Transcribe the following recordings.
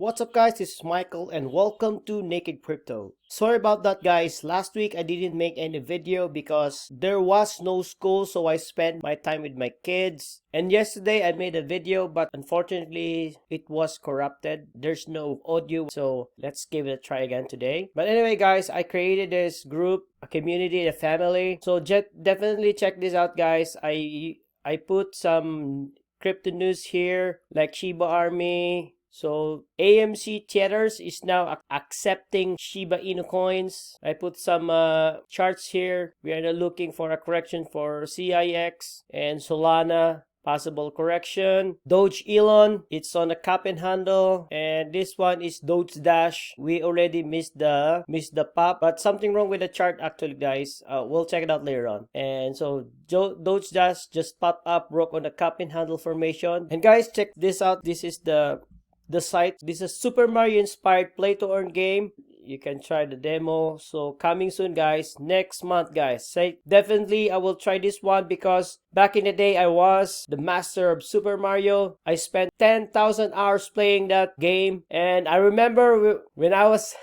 What's up guys, this is Michael and welcome to Naked Crypto. Sorry about that guys, last week I didn't make any video because there was no school, so I spent my time with my kids. And yesterday I made a video but unfortunately it was corrupted. There's no audio, so let's give it a try again today. But anyway guys, I created this group, a community, a family. So definitely check this out guys. I put some crypto news here like Shiba Army. So AMC Theaters is now accepting Shiba Inu coins. I put some charts here. We are now looking for a correction for CIX and Solana. Possible correction. Dogelon, it's on a kopen handle, and this one is Doge Dash. We already missed the pop, but something wrong with the chart actually guys. We'll check it out later on. And so Doge Dash just popped up, broke on the kopen handle formation. And guys, check this out. This is the site. This is Super Mario inspired play to earn game. You can try the demo. So coming soon guys, next month guys. Definitely I will try this one because back in the day I was the master of Super Mario. I spent 10,000 hours playing that game, and I remember when I was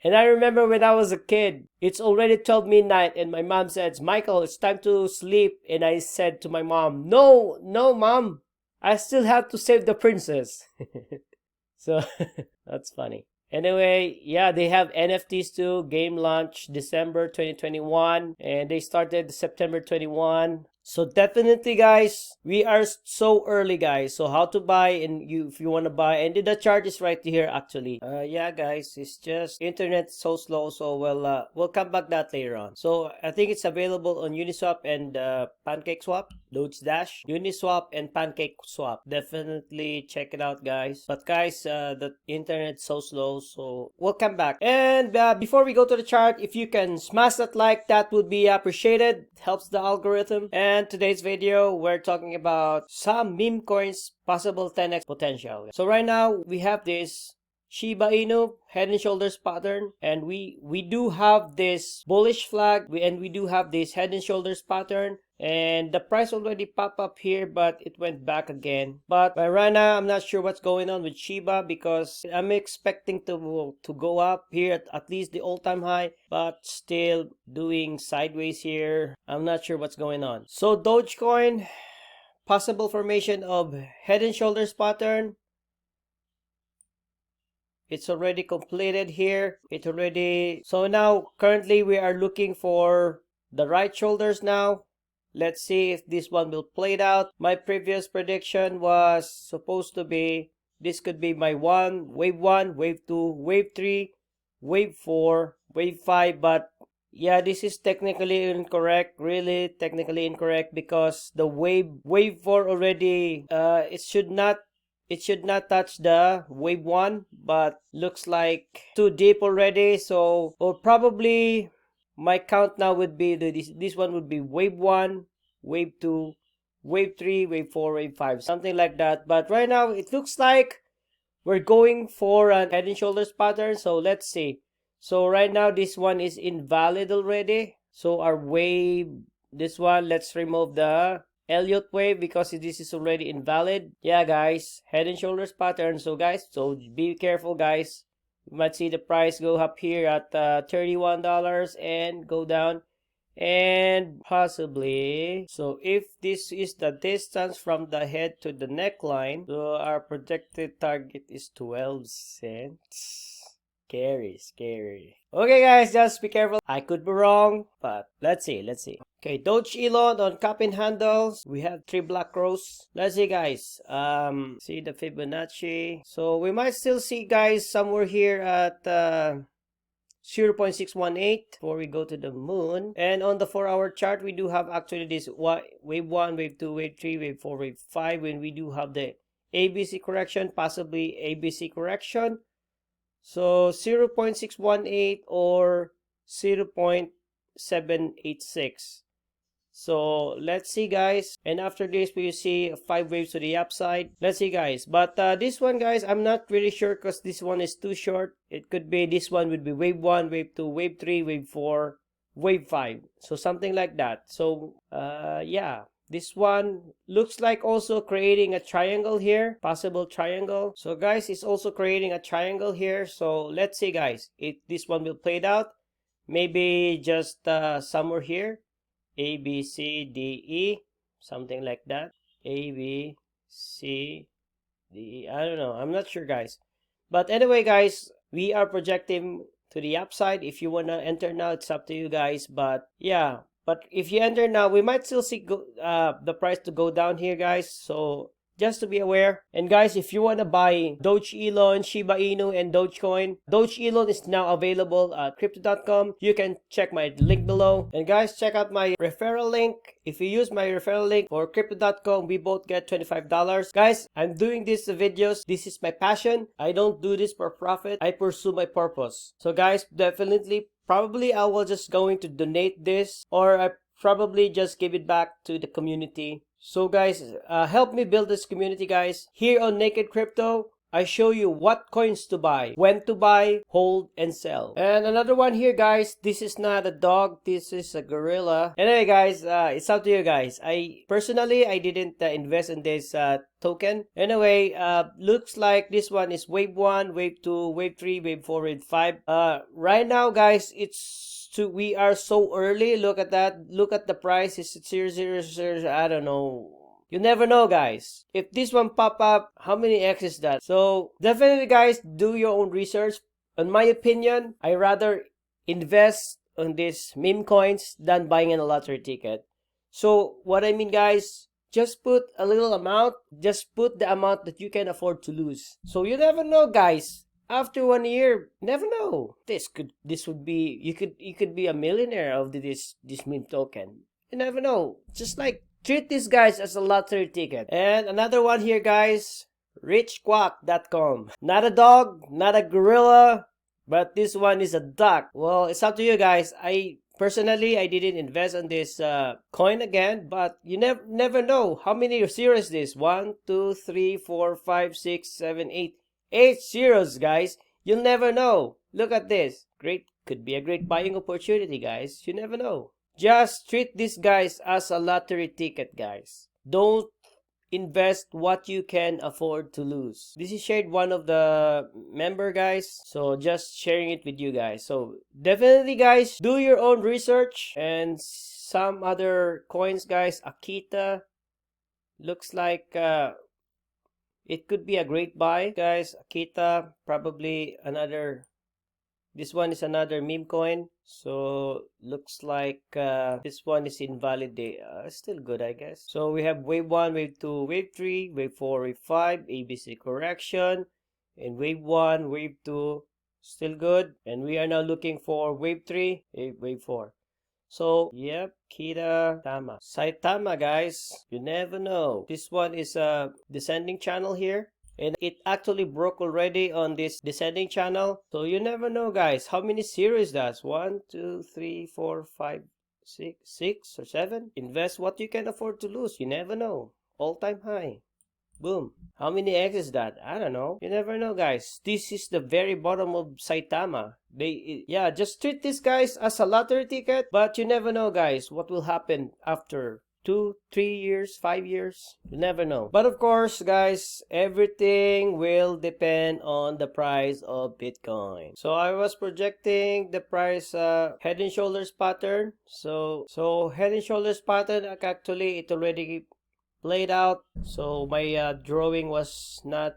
a kid, it's already 12 midnight and my mom says, "Michael, it's time to sleep." And I said to my mom, No mom, I still have to save the princess." So that's funny. Anyway, yeah, they have NFTs too. Game launch December 2021 and they started September 21. So definitely guys, we are so early guys. So how to buy, and if you want to buy, and the chart is right here actually. Yeah guys, it's just internet so slow, so we'll come back that later on. So I think it's available on Uniswap and PancakeSwap, Doge Dash, Uniswap and PancakeSwap. Definitely check it out guys. But guys, the internet's so slow, so we'll come back. And before we go to the chart, if you can smash that like, that would be appreciated. It helps the algorithm. And today's video, we're talking about some meme coins, possible 10x potential. So right now, we have this Shiba Inu head and shoulders pattern, and we do have this bullish flag, and we do have this head and shoulders pattern, and the price already popped up here but it went back again. But right now I'm not sure what's going on with Shiba because I'm expecting to go up here at least the all-time high, but still doing sideways here. I'm not sure what's going on. So Dogecoin, possible formation of head and shoulders pattern. It's already completed here. So now currently we are looking for the right shoulders now. Let's see if this one will play it out. My previous prediction was supposed to be, this could be my wave 1, wave 2, wave 3, wave 4, wave 5, but yeah, this is technically incorrect, really technically incorrect, because the wave 4 already, it should not touch the wave 1, but looks like too deep already. So, or probably my count now would be this one would be wave 1, wave 2, wave 3, wave 4, wave 5, something like that. But right now it looks like we're going for an head and shoulders pattern. So let's see. So right now this one is invalid already. So our wave, this one, let's remove the elliottewave because this is already invalid. Yeah guys, head and shoulders pattern. So guys, so be careful guys. You might see the price go up here at $31 and go down, and possibly, so if this is the distance from the head to the neckline, so our projected target is 12 cents. Scary. Okay guys, just be careful. I could be wrong, but let's see. Okay, Dogelon on kopen handles. We have 3 black rows. Let's see guys. See the Fibonacci. So we might still see guys somewhere here at 0.618 before we go to the moon. And on the 4-hour chart, we do have actually this wave 1, wave 2, wave 3, wave 4, wave 5, when we do have the ABC correction, possibly ABC correction. So 0.618 or 0.786. So let's see guys, and after this we see 5 waves to the upside. Let's see guys, but this one guys, I'm not really sure because this one is too short. It could be, this one would be wave 1, wave 2, wave 3, wave 4, wave 5, so something like that. So yeah, This one looks like also creating a triangle here, possible triangle. So guys, it's also creating a triangle here. So let's see guys, if this one will play it out. Maybe just somewhere here, A, B, C, D, E, something like that. A, B, C, D, E. I don't know. I'm not sure guys. But anyway guys, we are projecting to the upside. If you want to enter now, it's up to you guys. But yeah, but if you enter now, we might still see the price to go down here guys. So just to be aware. And guys, if you want to buy Dogelon, Shiba Inu, and Dogecoin, Dogelon is now available at crypto.com. You can check my link below. And guys, check out my referral link. If you use my referral link for crypto.com, we both get $25. Guys, I'm doing these videos. This is my passion. I don't do this for profit. I pursue my purpose. So guys, definitely, probably I will just going to donate this, or I probably just give it back to the community. So guys, help me build this community guys. Here on Naked Crypto, I show you what coins to buy, when to buy, hold, and sell. And another one here guys, this is not a dog, this is a gorilla. Anyway guys, it's up to you guys. I personally didn't invest in this token. Anyway, looks like this one is wave 1, wave 2, wave 3, wave 4, wave 5. Right now guys, we are so early. Look at that. Look at the price. It's 0.000. I don't know. You never know, guys. If this one pop up, how many X is that? So definitely, guys, do your own research. In my opinion, I rather invest on these meme coins than buying a lottery ticket. So what I mean, guys, just put a little amount. Just put the amount that you can afford to lose. So you never know, guys. After 1 year, never know. You could be a millionaire of this meme token. You never know. Just like treat these guys as a lottery ticket. And another one here, guys, richquack.com. Not a dog, not a gorilla, but this one is a duck. Well, it's up to you guys. Personally, I didn't invest on this coin again, but you never know. How many zeros is this? 1, 2, 3, 4, 5, 6, 7, 8. 8 zeros, guys. You'll never know. Look at this. Could be a great buying opportunity, guys. You never know. Just treat these guys as a lottery ticket, guys. Don't invest what you can afford to lose. This is shared one of the member guys, so just sharing it with you guys. So definitely guys, do your own research. And some other coins, guys. Akita looks like it could be a great buy, guys. Akita, probably another. This one is another meme coin. So looks like this one is invalidate. Still good, I guess. So we have wave 1, wave 2, wave 3, wave 4, wave 5, ABC correction, and wave 1, wave 2, still good. And we are now looking for wave 3, wave 4. So, yep, Saitama, guys. You never know. This one is a descending channel here. And it actually broke already on this descending channel. So you never know, guys. How many series does? 1, 2, 3, 4, 5, 6 or 7? Invest what you can afford to lose. You never know. All-time high. Boom. How many X is that? I don't know. You never know, guys. This is the very bottom of Saitama. Just treat these guys as a lottery ticket. But you never know, guys, what will happen after 2, 3 years, 5 years. You never know. But of course, guys, everything will depend on the price of Bitcoin. So I was projecting the price head and shoulders pattern. So head and shoulders pattern, actually it already played out. So my drawing was not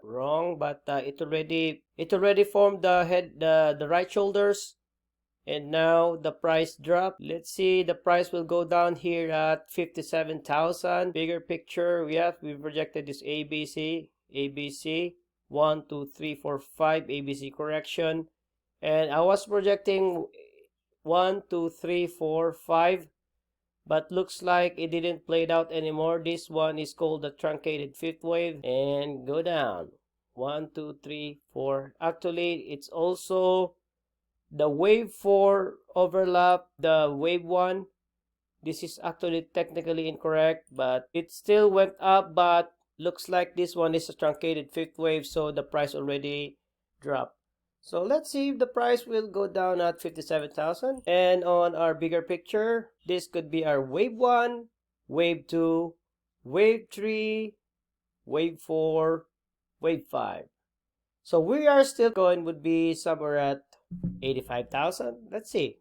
wrong, but it already formed the right shoulders. And now the price dropped. Let's see, the price will go down here at 57,000. Bigger picture, we projected this ABC 1, 2, 3, 4, 5 ABC correction, and I was projecting 1, 2, 3, 4, 5, but looks like it didn't play it out anymore. This one is called the truncated fifth wave, and go down 1, 2, 3, 4. Actually, it's also the wave 4 overlap the wave 1. This is actually technically incorrect, but it still went up, but looks like this one is a truncated fifth wave, so the price already dropped. So let's see if the price will go down at 57,000. And on our bigger picture, this could be our wave 1, wave 2, wave 3, wave 4, wave 5. So we are still going would be somewhere at 85,000. Let's see.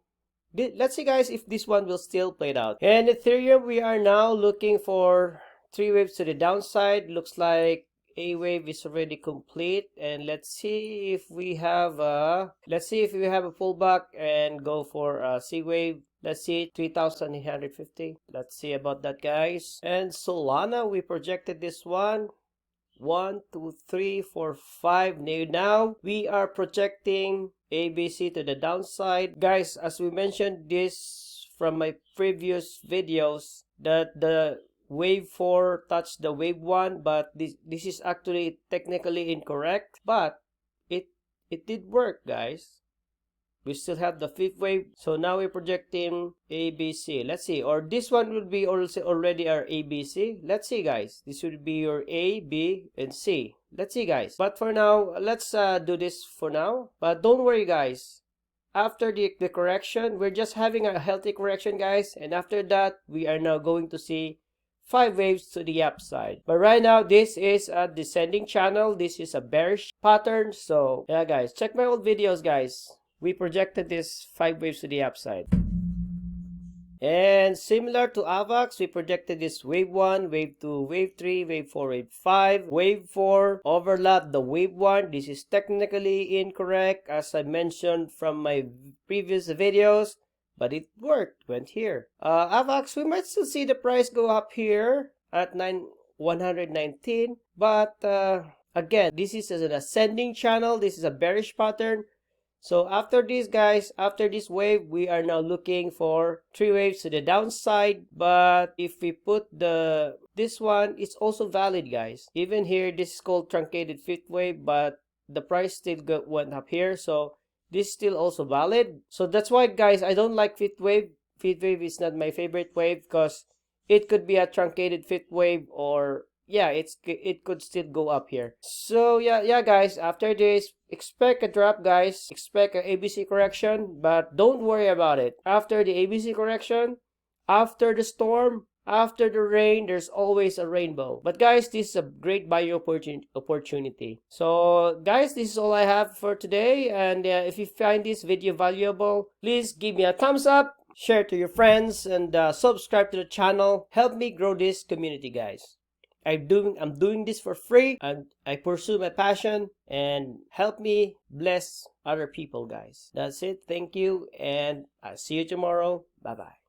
Let's see, guys, if this one will still play it out. And Ethereum, we are now looking for 3 waves to the downside. Looks like A wave is already complete. And let's see if we have a pullback and go for a C wave. Let's see, 3,850. Let's see about that, guys. And Solana, we projected this one. 1, 2, 3, 4, 5. Now we are projecting ABC to the downside. Guys, as we mentioned this from my previous videos, that the wave 4 touched the wave 1, but this is actually technically incorrect, but it did work, guys. We still have the 5th wave. So now we're projecting ABC. Let's see. Or this one will be also already our ABC. Let's see, guys. This would be your A, B, and C. Let's see, guys. But for now, let's do this for now. But don't worry, guys. After the correction, we're just having a healthy correction, guys. And after that, we are now going to see 5 waves to the upside. But right now, this is a descending channel. This is a bearish pattern. So yeah, guys, check my old videos, guys. We projected this 5 waves to the upside. And similar to AVAX, we projected this wave 1, wave 2, wave 3, wave 4, wave 5. Wave 4 overlapped the wave 1. This is technically incorrect, as I mentioned from my previous videos, but it worked, went here. AVAX, we might still see the price go up here at 119, but again, this is an ascending channel. This is a bearish pattern. So after this, guys, after this wave, we are now looking for 3 waves to the downside. But if we put this one, it's also valid, guys. Even here, this is called truncated 5th wave, but the price still went up here. So this is still also valid. So that's why, guys, I don't like 5th wave. 5th wave is not my favorite wave because it could be a truncated 5th wave, or yeah, it could still go up here. So yeah, guys, after this, expect a drop, guys. Expect an ABC correction, but don't worry about it. After the ABC correction, after the storm, after the rain, there's always a rainbow. But guys, this is a great buying opportunity. So guys, this is all I have for today. And if you find this video valuable, please give me a thumbs up, share to your friends, and subscribe to the channel. Help me grow this community, guys. I'm doing this for free, and I pursue my passion, and help me bless other people, guys. That's it. Thank you, and I'll see you tomorrow. Bye-bye.